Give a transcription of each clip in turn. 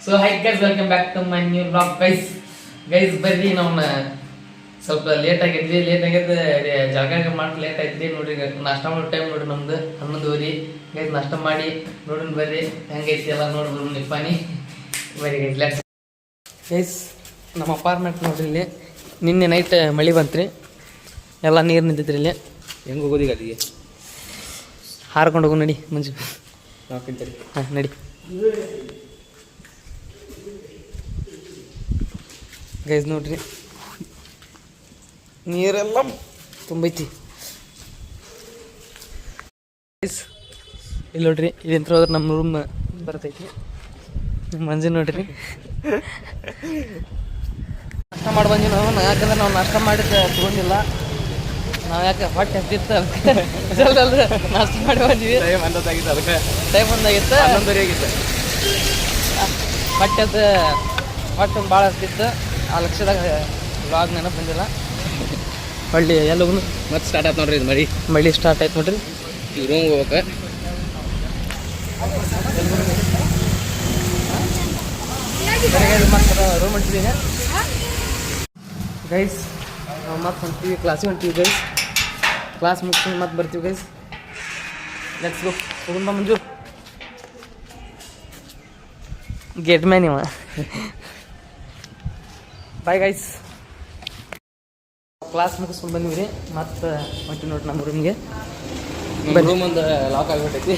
So hi guys, welcome back to my new blog guys ಬರ್ರಿ. ನಾವು ಸ್ವಲ್ಪ late ಆಗಿದ್ವಿ. ಜಾಗ ಮಾಡಿ ಲೇಟ್ ಆಯ್ತು ನೋಡ್ರಿ. ನಾಷ್ಟ ಮಾಡೋ ಟೈಮ್ ನೋಡ್ರಿ ನಮ್ದು 11:30 ಗೈಸ್. ನಾಷ್ಟ ಮಾಡಿ ನೋಡ್ರಿ ಬರ್ರಿ ಹೆಂಗೈತಿ ಎಲ್ಲ ನೋಡ್ಬೋದು ನಿಪ್ಪಾನಿ. ಬರೀ ಗೈಸ್ ನಮ್ಮ ಅಪಾರ್ಟ್ಮೆಂಟ್ ನೋಡ್ರಿ. ಇಲ್ಲಿ ನಿನ್ನೆ ನೈಟ್ ಮಳೆ ಬಂತ್ರಿ, ಎಲ್ಲ ನೀರು ನಿಂತೈತ್ರಿ. ಇಲ್ಲಿ ಹೆಂಗೆ ಹೋಗೋದೀಗ ಅಲ್ಲಿಗೆ ಹಾರ್ಕೊಂಡು ಹೋಗು ನಡಿ ಮುಂಜು. ಹಾಂ ನಡಿ ಗೈಸ್. ನೋಡ್ರಿ ನೀರೆಲ್ಲ ತುಂಬೈತಿ ಗೈಸ್. ಇಲ್ಲಿ ನೋಡ್ರಿ, ಇಲ್ಲಿಂತ ಹೋದ್ರೆ ನಮ್ಮ ರೂಮ್ ಬರ್ತೈತಿ. ಮಂಜು ನೋಡ್ರಿ ನಾಷ್ಟ ಮಾಡಿ ಬಂದ್ವಿ ನಾವು. ಯಾಕಂದ್ರೆ ನಾವು ನಾಷ್ಟ ಮಾಡಿದ್ದು ತೊಗೊಂಡಿಲ್ಲ. ನಾವು ಯಾಕೆ ಹೊಟ್ಟೆ ಹತ್ತಿತ್ತು ಜಲ್ದಿ ನಾಷ್ಟ ಮಾಡಿ ಬಂದ್ವಿ. ಅದಕ್ಕೆ ಟೈಮ್ ಒಂದಾಗಿತ್ತು, 11:30 ಆಗಿತ್ತು. ಹೊಟ್ಟೆ ಭಾಳ ಹತ್ತಿತ್ತು. ಆ ಲಕ್ಷದಾಗ ವ್ಲಾಗ್ ನೆನಪು ಬಂದಿಲ್ಲ. ಹೊಳ್ಳಿ ಎಲ್ಲೂ ಮತ್ತೆ ಸ್ಟಾರ್ಟ್ ಆಯ್ತು ನೋಡ್ರಿ. ಇದು ಮಳಿ ಸ್ಟಾರ್ಟ್ ಆಯ್ತು ನೋಡ್ರಿ. ಈಗ ರೂಮ್ಗೆ ಹೋಗ್ಬೇಕು. ಮತ್ತೆ ರೂಮ್ ಹೊಂಟಿದ್ದೀವಿ ಗೈಸ್. ನಾವು ಮತ್ತೆ ಹೊಂಟಿವಿ, ಕ್ಲಾಸಿಗೆ ಹೊಂಟಿವಿ ಗೈಸ್. ಕ್ಲಾಸ್ ಮುಗಿಸ್ಕೊಂಡು ಮತ್ತೆ ಬರ್ತೀವಿ ಗೈಸ್. Let's go. ಹೋಗೋಣ ಮಂಜು. ಗೇಟ್ ಮ್ಯಾನ್ ಇವ. Bye guys. ಕ್ಲಾಸ್ ಮುಗಿಸ್ಕೊಂಡು ಬಂದಿವಿ ರೀ. ಮತ್ತೆ ಹೊಂಟಿ ನೋಡ್ರಿ ನಮ್ಮ ರೂಮ್ಗೆ. ರೂಮ್ ಒಂದು ಲಾಕ್ ಆಗಿಬಿಟ್ಟೈತಿ.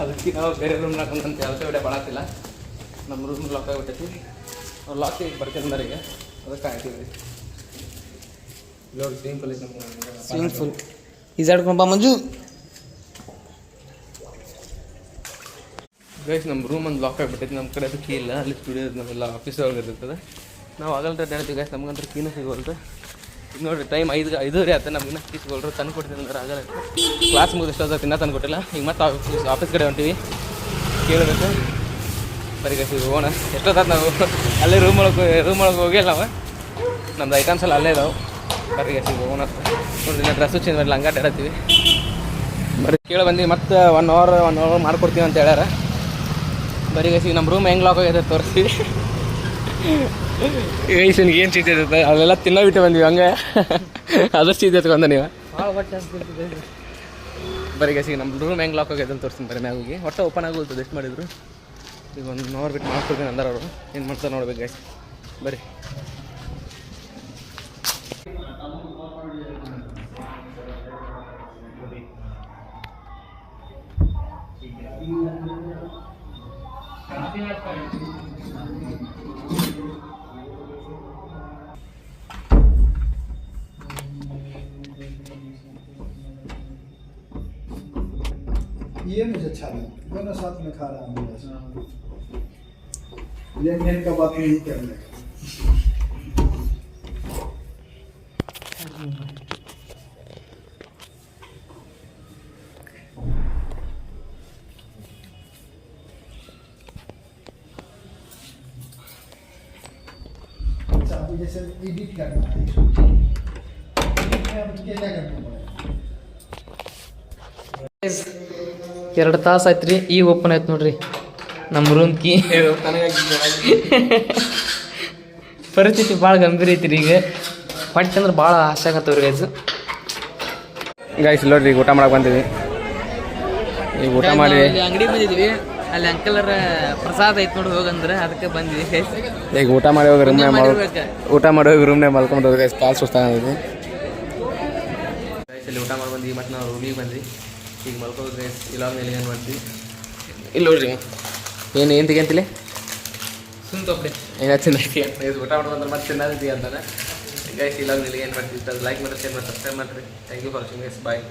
ಅದಕ್ಕೆ ನಾವು ಬೇರೆ ರೂಮ್ ಹಾಕೊಂಡಂತ ಯಾವುದೇ ವಿಡಿಯೋ ಮಾಡತ್ತಿಲ್ಲ. ನಮ್ಮ ರೂಮ್ ಲಾಕ್ ಆಗಿಬಿಟ್ಟೈತಿ. ಅವ್ರು ಲಾಕ್ ಬರ್ತಿದ್ದಾರೆ ಈಗ, ಅದಕ್ಕೆ ಆಗ್ತೀವಿ. ಇಲ್ಲೋಡಿ ಸ್ವಿಮ್ಮಿಂಗ್ ಪೂಲ್ ಐತೆ. ನಮ್ಮ ಸ್ವಿಮ್ಮಿಂಗ್ ಪೂಲ್ ಈಜಾಡ್ಕೊಂಡು ಬಾ ಮಂಜು. ಗೈಸ್ ನಮ್ಮ ರೂಮ್ ಒಂದು ಲಾಕ್ ಆಗಿಬಿಟ್ಟೈತಿ. ನಮ್ಮ ಕಡೆ ಅದು ಕೀ ಇಲ್ಲ. ಅಲ್ಲಿ ಸ್ಟುಡಿಯೋ ನಮ್ಮೆಲ್ಲ ಆಫೀಸ್ ಒಳಗೆ ಇರ್ತದೆ. ನಾವು ಆಗಲ್ರ ಹೇಳ್ತೀವಿ ಗೈಸ್. ನಮ್ಗಂದ್ರೆ ಕೀನೂ ಸಿಗೋಲ್ರಿ. ಈಗ ನೋಡಿರಿ ಟೈಮ್ 5:30 ಆಯ್ತು. ನಮ್ಗಿನ್ನ ಕೀ ಸಿಗೋಲ್ರಿ. ತಂದು ಕೊಡ್ತೀನಿ ಅಂದ್ರೆ ಆಗಲ್ಲ. ಕ್ಲಾಸ್ ಮುಗಿದು ಎಷ್ಟೊತ್ತು ಇನ್ನೂ ತಂದು ಕೊಟ್ಟಿಲ್ಲ. ಈಗ ಮತ್ತೆ ಆಫೀಸ್ ಕಡೆ ಹೊಂಟೀವಿ. ಕೇಳಬೇಕು ಬರೀ ಗೈಸ್. ಈಗ ಹೋಗೋಣ. ಎಷ್ಟೊತ್ತಾದ ನಾವು ಅಲ್ಲೇ ರೂಮ್ ಒಳಗೆ ಹೋಗಿಲ್ಲ. ನಾವು ನಮ್ದು ಐಟಮ್ಸ್ ಎಲ್ಲ ಅಲ್ಲೇ ಇದಾವೆ. ಬರೀ ಗೈಸ್ ಈಗ ಹೋಗೋಣ. ನೋಡಿರಿ ನಾ ಡ್ರೆಸ್ಸು ಚೇಂಜ್ ಮಾಡಲಿ, ಹಂಗೆ ಅಡ್ಡಾಡ್ತೀವಿ. ಬರೀ ಕೇಳಿ ಬಂದು ಮತ್ತೆ 1 ಅವರ್ ಮಾಡ್ಕೊಡ್ತೀವಿ ಅಂತ ಹೇಳ್ಯಾರ. ಬರೀ ಗೈಸ್ ಈಗ ನಮ್ಮ ರೂಮ್ ಹೆಂಗೆ ಲಾಕ್ ಆಗೈತೆ ತೋರಿಸ್ತೀವಿ. ಗೈಸನ್ಗೆ ಏನು ಚೀತೆ ಇರ್ತದೆ ಅವೆಲ್ಲ ತಿನ್ನೋ ಬಿಟ್ಟು ಬಂದೀವಿ. ಹಂಗೆ ಅದಷ್ಟು ಚೀತೆ ಎತ್ಕೊಂಡ ನೀವು. ಭಾಳ ಹೊಟ್ಟೆ ಹಸ್ತಿರ್ತದೆ. ಬರೀ ಗೈಸ್ ಈಗ ನಮ್ಮ ರೂಮ್ ಹೆಂಗೆ ಲಾಕ್ ಆಗೈತೆ ಅಂತ ತೋರಿಸ್ತೀನಿ. ಬರೀ ಮ್ಯಾಗ ಹೋಗಿ ಒಟ್ಟು ಓಪನ್ ಆಗೋಲ್ತದೆ. ಎಷ್ಟು ಮಾಡಿದ್ರು ಈಗ 1 ಅವರ್ ಬಿಟ್ಟು ಮಾಡ್ಕೊಡ್ತೀನಿ ಅಂದಾರ ಅವರು. ಏನು ಮಾಡ್ತಾರೆ ನೋಡ್ಬೇಕು ಗೈಸ್. ಬರೀ ये मुझे अच्छा लगा, दोनों साथ में खा रहा हूँ. लेन का बात नहीं करने. अच्छा अभी जैसे एडिट करना है, एडिट में अब क्या करना पड़ेगा? 2 ತಾಸು ಆಯ್ತು ರೀ. ಈಗ ಓಪನ್ ಆಯ್ತು ನೋಡ್ರಿ ನಮ್ಮ ರೂಮ್ ಕೀ. ಪರಿಸ್ಥಿತಿ ಭಾಳ ಗಂಭೀರ ಐತಿ ರೀ ಈಗ. ಹೊಟ್ಟೆ ಅಂದ್ರೆ ಭಾಳ ಆಸೆ ಆಗತ್ತವ್ರಿ ಗೈಸ್. ಗೈಸ್ ನೋಡ್ರಿ ಈಗ ಊಟ ಮಾಡಕ್ಕೆ ಬಂದಿವಿ. ಈಗ ಊಟ ಮಾಡಿ ಅಂಗಡಿ ಬಂದಿದ್ವಿ. ಅಲ್ಲಿ ಅಂಕಲರ ಪ್ರಸಾದ ಐತೆ ನೋಡಿ ಹೋಗಂದ್ರೆ ಅದಕ್ಕೆ ಬಂದ್ವಿ ಗೈಸ್. ಈಗ ಊಟ ಮಾಡಿ ಹೋಗಿ ರೂಮ್ನೇ ಮಲ್ಕೊಂಡು ಹೋಗಿ ಗೈಸ್. ಕಾಲು ಸುಸ್ತಾಗಿದೆ ಗೈಸ್. ಇಲ್ಲಿ ಊಟ ಮಾಡಿ ಬಂದ್ವಿ. ಮತ್ತು ನಾವು ರೂಮಿಗೆ ಬಂದ್ವಿ. ಈಗ ಮಲ್ಕೋದು ಗೈಸ್. ಇಲ್ಲ ಮೇಲೆ ಏನು ಮಾಡ್ತೀವಿ. ಇಲ್ಲಿ ನೋಡ್ರಿ ಏನು ತೆಗಿಯಂತಿಲ್ಲ ಸುಂತೊಬ್ಬೆ ಏನೋ ತಿನ್ನೈತಿ ಅಂತ ಊಟ ಮಾಡ್ಬಂದ್ರೆ ಮತ್ತೆ ತಿನ್ನೋದಿ ಅಂತಾನೆ ಗೈಸ್. ಇಲ್ಲ ಮೇಲೆ ಏನು ಮಾಡ್ತೀವಿ. ಲೈಕ್ ಮಾಡಿ, ಶೇರ್ ಮಾಡಿ, ಸಬ್ಸ್ಕ್ರೈಬ್ ಮಾಡಿರಿ. Thank you for watching guys. Bye.